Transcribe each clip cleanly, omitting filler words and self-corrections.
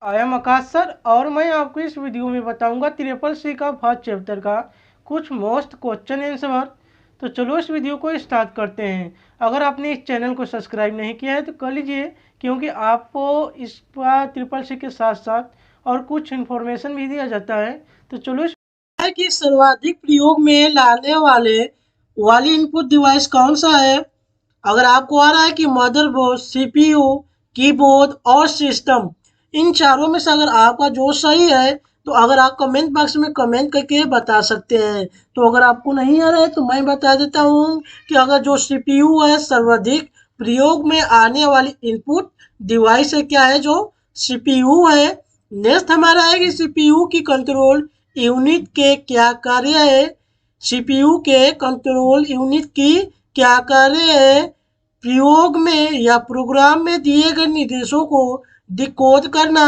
I am Akash sir और मैं आपको इस वीडियो में बताऊंगा ट्रिपल सी का फर्स्ट चैप्टर का कुछ मोस्ट क्वेश्चन आंसर। तो चलो इस वीडियो को स्टार्ट करते हैं। अगर आपने इस चैनल को सब्सक्राइब नहीं किया है तो कर लीजिए, क्योंकि आपको इस पर ट्रिपल सी के साथ साथ और कुछ इन्फॉर्मेशन भी दिया जाता है। तो चलो है कि सर्वाधिक प्रयोग में लाने वाली इनपुट डिवाइस कौन सा है। अगर आपको आ रहा है कि मदरबोर्ड, सीपीयू, कीबोर्ड और सिस्टम, इन चारों में से अगर आपका जो सही है तो अगर आप कमेंट बॉक्स में कमेंट करके बता सकते हैं। तो अगर आपको नहीं आ रहा है तो मैं बता देता हूँ कि अगर जो सीपीयू है सर्वाधिक प्रयोग में आने वाली इनपुट डिवाइस है, क्या है, जो सीपीयू है। नेक्स्ट हमारा है कि सीपीयू की कंट्रोल यूनिट के क्या कार्य है। सीपीयू के कंट्रोल यूनिट की क्या कार्य है। प्रयोग में या प्रोग्राम में दिए गए निर्देशों को डिकोड करना,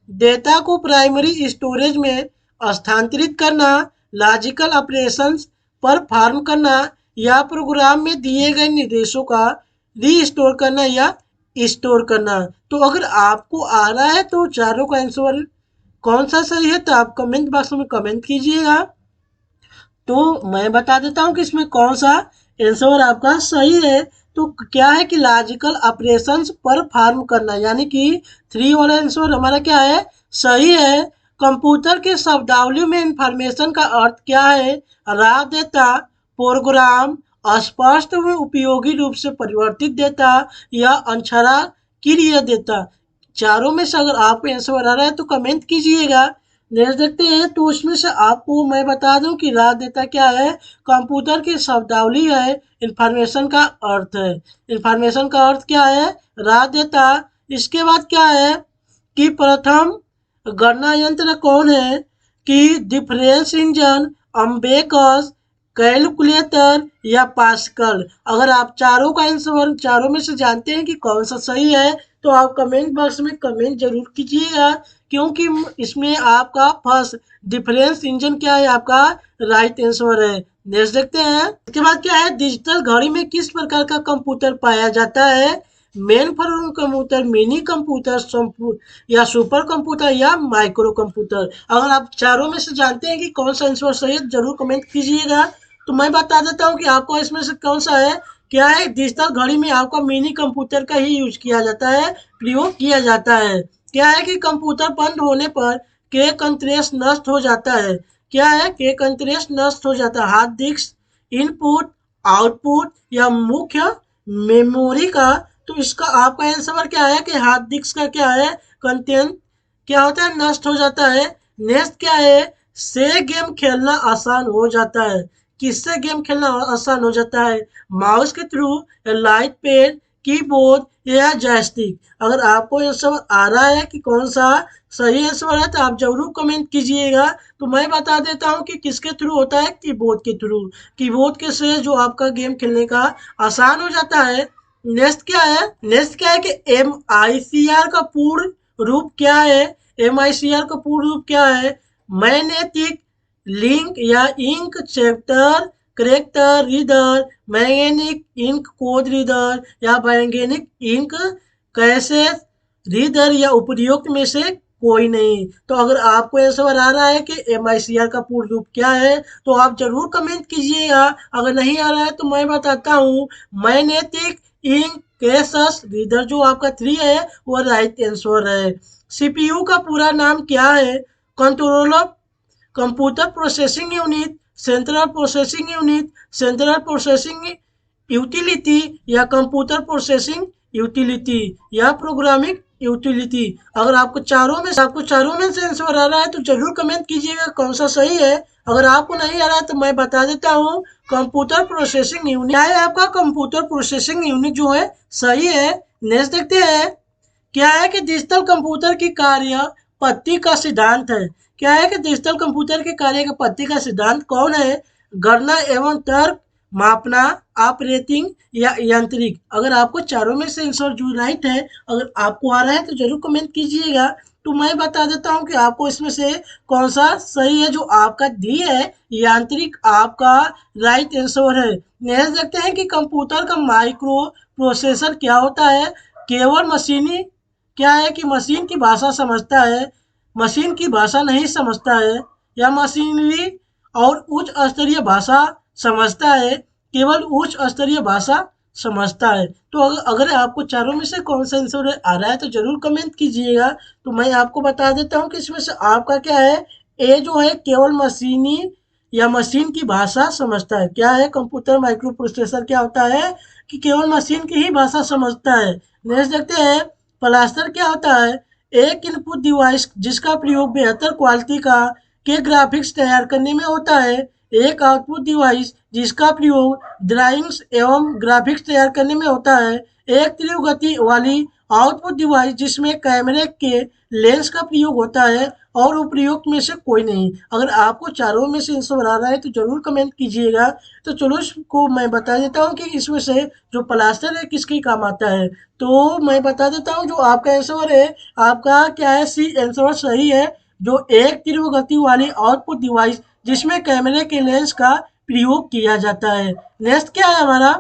डेटा को प्राइमरी स्टोरेज में स्थानांतरित करना, लॉजिकल ऑपरेशंस परफॉर्म करना या प्रोग्राम में दिए गए निर्देशों का रीस्टोर करना या स्टोर करना। तो अगर आपको आ रहा है तो चारों का आंसर कौन सा सही है तो आप कमेंट बॉक्स में कमेंट कीजिएगा। तो मैं बता देता हूँ कि इसमें कौन सा आंसर आपका सही है। तो क्या है कि लॉजिकल ऑपरेशंस परफॉर्म करना, यानी कि 3 वाला आंसर हमारा क्या है, सही है। कंप्यूटर के शब्दावली में इंफॉर्मेशन का अर्थ क्या है। राह डेटा, प्रोग्राम, स्पष्ट में उपयोगी रूप से परिवर्तित डेटा या अनछड़ा क्रिया डेटा। चारों में से अगर आपको आंसर आ रहा है तो कमेंट कीजिएगा। नेक्स्ट देखते हैं। तो उसमें से आपको मैं बता दूं कि राह डेटा क्या है, कंप्यूटर की शब्दावली है, इंफॉर्मेशन का अर्थ है। इंफॉर्मेशन का अर्थ क्या है, राह डेटा। इसके बाद क्या है कि प्रथम गणना यंत्र कौन है, कि डिफरेंस इंजन, अम्बेकस, कैलकुलेटर या पास्कल। अगर आप चारों का आंसर चारों में से जानते हैं कि कौन सा सही है तो आप कमेंट बॉक्स में कमेंट जरूर कीजिएगा, क्योंकि इसमें आपका फर्स्ट डिफरेंस इंजन क्या है, आपका राइट आंसर है। नेक्स्ट देखते हैं। इसके बाद क्या है, डिजिटल घड़ी में किस प्रकार का कंप्यूटर पाया जाता है। Main frame computer, mini computer या सुपर कंप्यूटर या माइक्रो कंप्यूटर। अगर आप चारों में से जानते हैं कि कौन सा आंसर सही है जरूर कमेंट कीजिएगा। तो मैं बता देता हूँ कि आपको इसमें से कौन सा है। क्या है, डिजिटल घड़ी में आपका मिनी कंप्यूटर का ही यूज किया जाता है, प्रयोग किया जाता है। क्या है कि कंप्यूटर बंद होने पर के कंट्रेस नष्ट हो जाता है। क्या है, के कंट्रेस नष्ट हो जाता है। हार्ड डिस्क इनपुट, आउटपुट या मुख्य मेमोरी का। तो इसका आपका आंसर क्या है कि हार्ड डिस्क का क्या है, कंटेंट क्या होता है, नष्ट हो जाता है। नेक्स्ट क्या है, से गेम खेलना आसान हो जाता है। किससे गेम खेलना आसान हो जाता है, माउस के थ्रू या लाइट पेड, कीबोर्ड या जॉयस्टिक। अगर आपको ये सब आ रहा है कि कौन सा सही आंसर है तो आप जरूर कमेंट कीजिएगा। तो मैं बता देता हूँ कि किसके थ्रू होता है, कीबोर्ड के थ्रू। कीबोर्ड के से जो आपका गेम खेलने का आसान हो जाता है। नेक्स्ट क्या है, नेक्स्ट क्या है कि MICR का पूर्ण रूप क्या है। MICR का पूर्ण रूप क्या है, मैग्नेटिक लिंक या ink chapter character reader, magnetic ink code reader या मैग्नेटिक इंक कैसे रीडर या उपयुक्त में से कोई नहीं। तो अगर आपको आंसर आ रहा है कि MICR का पूर्ण रूप क्या है तो आप जरूर कमेंट कीजिएगा। अगर नहीं आ रहा है तो मैं बताता हूँ, मैग्नेटिक इंक कैसस रीडर जो आपका 3 है वो राइट आंसर है। सीपीयू का पूरा नाम क्या है, controller computer processing unit, central processing unit, central processing utility या कंप्यूटर प्रोसेसिंग यूटिलिटी या प्रोग्रामिंग यूटिलिटी। अगर आपको चारों में से आंसर आ रहा है तो जरूर कमेंट कीजिएगा कौन सा सही है। अगर आपको नहीं आ रहा है तो मैं बता देता हूँ, कंप्यूटर प्रोसेसिंग यूनिट क्या है, आपका कंप्यूटर प्रोसेसिंग यूनिट जो है सही है। नेक्स्ट देखते हैं। क्या है कि डिजिटल कंप्यूटर की कार्य पद्धति का सिद्धांत है। क्या है कि डिजिटल कंप्यूटर के कार्य की पद्धति का सिद्धांत कौन है, गणना एवं तर्क, मापना, ऑपरेटिंग या यांत्रिक। अगर आपको चारों में से आंसर जो राइट है अगर आपको आ रहा है तो जरूर कमेंट कीजिएगा। तो मैं बता देता हूँ कि आपको इसमें से कौन सा सही है। जो आपका डी है यांत्रिक आपका राइट आंसर है। नेक्स्ट देखते हैं कि कंप्यूटर का माइक्रो प्रोसेसर क्या होता है, केवल मशीनी क्या है कि मशीन की भाषा समझता है, मशीन की भाषा नहीं समझता है, या मशीनरी और उच्च स्तरीय भाषा समझता है, केवल उच्च स्तरीय भाषा समझता है। तो अगर आपको चारों में से कौन सा आंसर आ रहा है तो जरूर कमेंट कीजिएगा। तो मैं आपको बता देता हूँ कि इसमें से आपका क्या है, ए जो है केवल मशीनी या मशीन की भाषा समझता है। क्या है, कंप्यूटर माइक्रो प्रोसेसर क्या होता है कि केवल मशीन की ही भाषा समझता है। नेक्स्ट देखते हैं, प्लास्टर क्या होता है, एक इनपुट डिवाइस जिसका प्रयोग बेहतर क्वालिटी का के ग्राफिक्स तैयार करने में होता है, एक आउटपुट डिवाइस जिसका प्रयोग ड्राइंग्स एवं ग्राफिक्स तैयार करने में होता है, एक तीव्र गति वाली आउटपुट डिवाइस जिसमें कैमरे के लेंस का प्रयोग होता है, और उपयुक्त में से कोई नहीं। अगर आपको चारों में से आंसर आ रहा है तो जरूर कमेंट कीजिएगा। तो चलो इसको मैं बता देता हूँ कि इसमें से जो प्लास्टर है किसके काम आता है। तो मैं बता देता हूँ जो आपका आंसर है, आपका क्या है, सी आंसर सही है। जो एक तीव्र गति वाली आउटपुट डिवाइस जिसमें कैमरे के लेंस का प्रयोग किया जाता है। नेक्स्ट क्या है हमारा,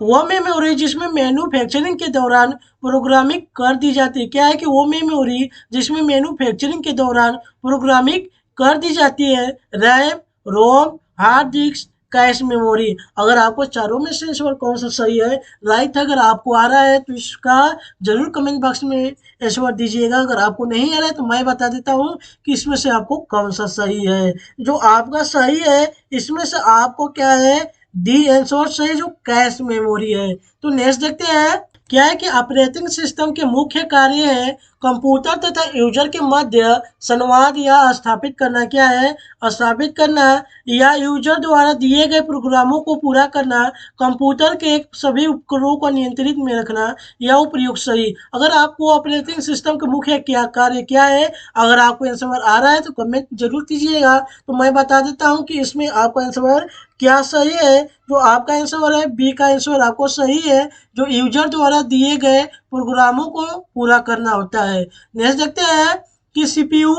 वो मेमोरी जिसमें मैन्युफैक्चरिंग के दौरान प्रोग्रामिंग कर दी जाती है। क्या है कि वो मेमोरी जिसमें मैन्युफैक्चरिंग के दौरान प्रोग्रामिंग कर दी जाती है, रैम, रोम, हार्ड डिस्क, कैश मेमोरी। अगर आपको चारों में से आंसर कौन सा सही है, राइट अगर आपको आ रहा है तो इसका जरूर कमेंट बॉक्स में आंसर दीजिएगा। अगर आपको नहीं आ रहा है तो मैं बता देता हूँ कि इसमें से आपको कौन सा सही है। जो आपका सही है इसमें से आपको क्या है, डी आंसर सही, जो कैश मेमोरी है। तो नेक्स्ट देखते हैं, क्या है कि ऑपरेटिंग सिस्टम के मुख्य कार्य है कंप्यूटर तथा यूजर के मध्य संवाद या स्थापित करना। क्या है, स्थापित करना या यूजर द्वारा दिए गए प्रोग्रामों को पूरा करना, कंप्यूटर के सभी उपकरणों को नियंत्रित में रखना, या उपयोग सही। अगर आपको ऑपरेटिंग सिस्टम के मुख्य क्या कार्य क्या है, अगर आपको आंसर आ रहा है तो कमेंट जरूर कीजिएगा। तो मैं बता देता हूँ कि इसमें आपका आंसर क्या सही है। जो आपका आंसर है बी का आंसर आपको सही है, जो यूजर द्वारा दिए गए प्रोग्रामों को पूरा करना होता है। नेक्स्ट देखते हैं कि सीपीयू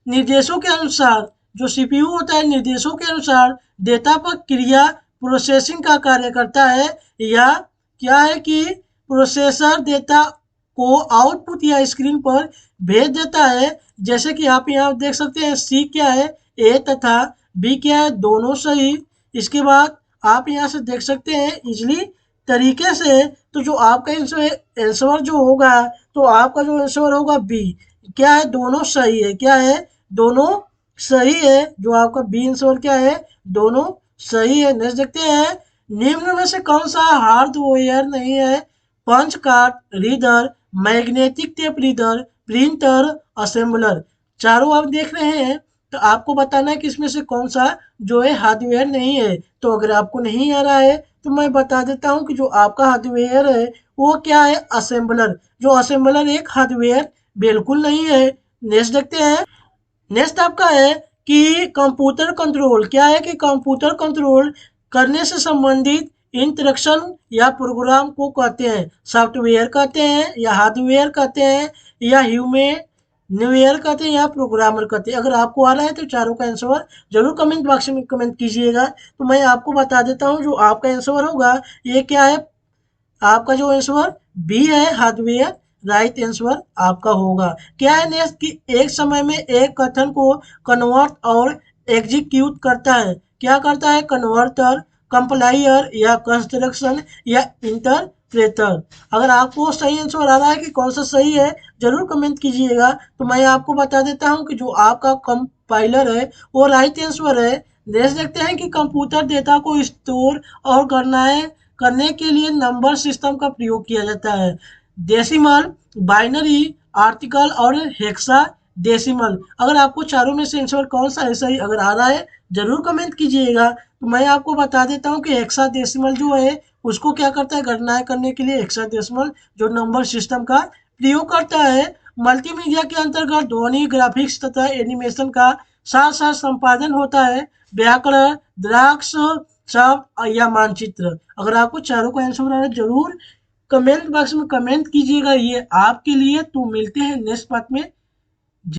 निर्देशों के अनुसार, जो सीपीयू होता है निर्देशों के अनुसार डेटा पर क्रिया प्रोसेसिंग का कार्य करता है, या क्या है कि प्रोसेसर डेटा को आउटपुट या स्क्रीन पर भेज देता है। जैसे कि आप यहाँ देख सकते हैं, सी क्या है, ए तथा बी क्या है, दोनों सही। इसके बाद आप यहाँ से देख सकते हैं इजली तरीके से। तो जो आपका आंसर जो होगा, तो आपका जो आंसर होगा बी, क्या है, दोनों सही है। क्या है, दोनों सही है। जो आपका बी आंसर क्या है, दोनों सही है। नेक्स्ट देखते हैं, निम्न में से कौन सा हार्डवेयर नहीं है, punch card reader, magnetic tape reader, printer, assembler. चारों आप देख रहे हैं, तो आपको बताना है कि इसमें से कौन सा जो है हार्डवेयर नहीं है। तो अगर आपको नहीं आ रहा है तो मैं बता देता हूँ कि जो आपका हार्डवेयर है वो क्या है, असेंबलर। जो असेंबलर एक हार्डवेयर बिल्कुल नहीं है। नेक्स्ट देखते हैं, नेक्स्ट आपका है कि कंप्यूटर कंट्रोल। क्या है कि कंप्यूटर कंट्रोल करने से संबंधित इंस्ट्रक्शन या प्रोग्राम को कहते हैं, सॉफ्टवेयर कहते हैं, या हार्डवेयर कहते हैं, या ह्यूमन न्यूवेयर कहते हैं, या प्रोग्रामर कहते हैं। अगर आपको आ रहा है तो चारों का आंसर जरूर कमेंट बॉक्स में कमेंट कीजिएगा। तो मैं आपको बता देता हूँ जो आपका आंसर होगा ये क्या है, आपका जो आंसर बी है, हार्डवेयर राइट आंसर आपका होगा। क्या है नेक्स्ट कि एक समय में एक कथन को कन्वर्ट और एग्जीक्यूट करता है। क्या करता है, कन्वर्टर, कंपाइलर, या कंस्ट्रक्शन, या इंटरप्रेटर। अगर आपको सही आंसर आ रहा है कि कौन सा सही है जरूर कमेंट कीजिएगा। तो मैं आपको बता देता हूँ कि जो आपका कंपाइलर है वो राइट आंसर है। नेक्स्ट देखते हैं कि कंप्यूटर डेटा को स्टोर और गणनाएं करने के लिए नंबर सिस्टम का प्रयोग किया जाता है, डेसिमल, बाइनरी, आर्टिकल, और हेक्सा डेसिमल। अगर आपको चारों में से आंसर कौन सा है सही अगर आ रहा है जरूर कमेंट कीजिएगा। तो मैं आपको बता देता हूँ कि हेक्सा डेसिमल जो है उसको क्या करता है, गणनाएं करने के लिए हेक्सा डेसिमल जो नंबर सिस्टम का प्रयोग करता है। मल्टीमीडिया के अंतर्गत ध्वनि, ग्राफिक्स तथा एनिमेशन का साथ साथ संपादन होता है, व्याकरण, द्राक्ष, शब्द, या मानचित्र। अगर आपको चारों का आंसर आ रहा है जरूर कमेंट बॉक्स में कमेंट कीजिएगा, ये आपके लिए। तो मिलते हैं नेक्स्ट पार्ट में।